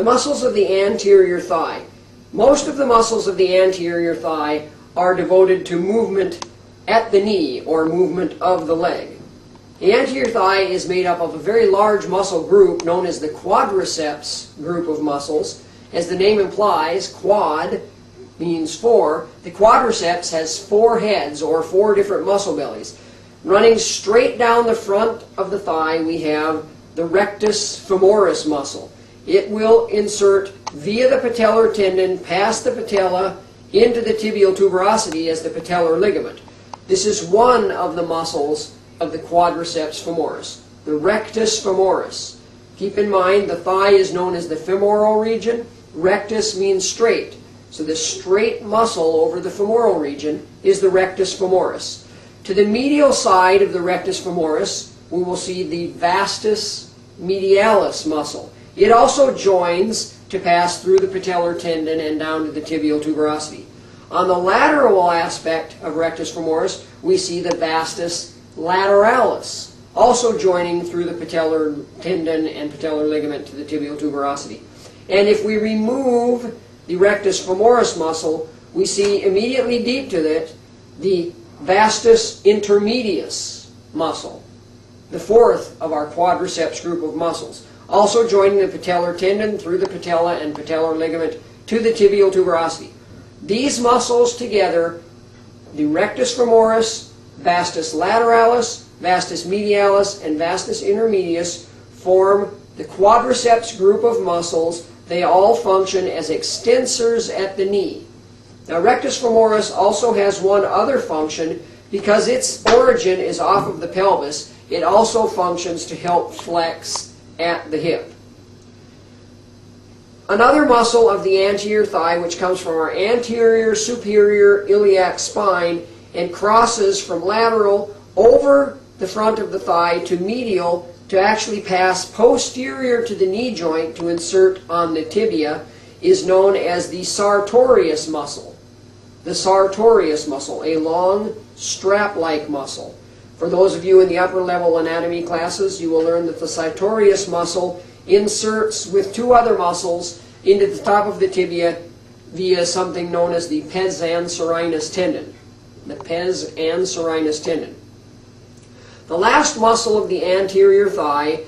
The muscles of the anterior thigh. Most of the muscles of the anterior thigh are devoted to movement at the knee, or movement of the leg. The anterior thigh is made up of a very large muscle group known as the quadriceps group of muscles. As the name implies, quad means four. The quadriceps has four heads, or four different muscle bellies. Running straight down the front of the thigh, we have the rectus femoris muscle. It will insert via the patellar tendon, past the patella, into the tibial tuberosity as the patellar ligament. This is one of the muscles of the quadriceps femoris, the rectus femoris. Keep in mind, the thigh is known as the femoral region. Rectus means straight. So the straight muscle over the femoral region is the rectus femoris. To the medial side of the rectus femoris, we will see the vastus medialis muscle. It also joins to pass through the patellar tendon and down to the tibial tuberosity. On the lateral aspect of rectus femoris, we see the vastus lateralis, also joining through the patellar tendon and patellar ligament to the tibial tuberosity. And if we remove the rectus femoris muscle, we see immediately deep to it the vastus intermedius muscle, the fourth of our quadriceps group of muscles, also joining the patellar tendon through the patella and patellar ligament to the tibial tuberosity. These muscles together, the rectus femoris, vastus lateralis, vastus medialis, and vastus intermedius, form the quadriceps group of muscles. They all function as extensors at the knee. Now, rectus femoris also has one other function. Because its origin is off of the pelvis, it also functions to help flex at the hip. Another muscle of the anterior thigh, which comes from our anterior superior iliac spine and crosses from lateral over the front of the thigh to medial to actually pass posterior to the knee joint to insert on the tibia, is known as the sartorius muscle. The sartorius muscle, a long strap-like muscle. For those of you in the upper level anatomy classes, you will learn that the sartorius muscle inserts with two other muscles into the top of the tibia via something known as the pes anserinus tendon. The pes anserinus tendon. The last muscle of the anterior thigh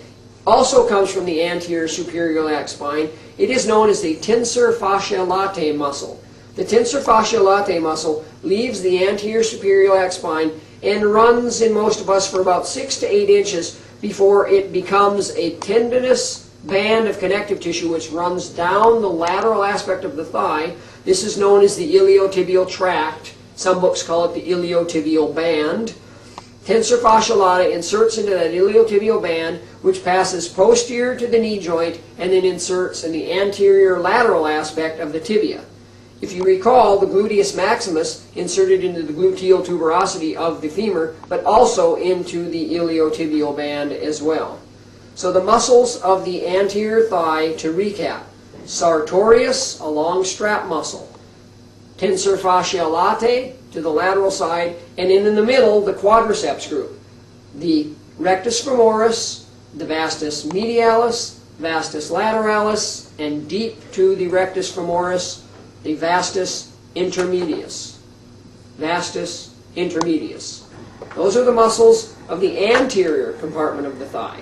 also comes from the anterior superior iliac spine. It is known as the tensor fasciae latae muscle. The tensor fasciae latae muscle leaves the anterior superior iliac spine and runs in most of us for about 6 to 8 inches before it becomes a tendinous band of connective tissue which runs down the lateral aspect of the thigh. This is known as the iliotibial tract. Some books call it the iliotibial band. Tensor fasciae latae inserts into that iliotibial band, which passes posterior to the knee joint and then inserts in the anterior lateral aspect of the tibia. If you recall, the gluteus maximus inserted into the gluteal tuberosity of the femur, but also into the iliotibial band as well. So the muscles of the anterior thigh, to recap: sartorius, a long strap muscle; tensor fasciae latae to the lateral side, and in the middle, the quadriceps group. The rectus femoris, the vastus medialis, vastus lateralis, and deep to the rectus femoris, the vastus intermedius. Vastus intermedius. Those are the muscles of the anterior compartment of the thigh.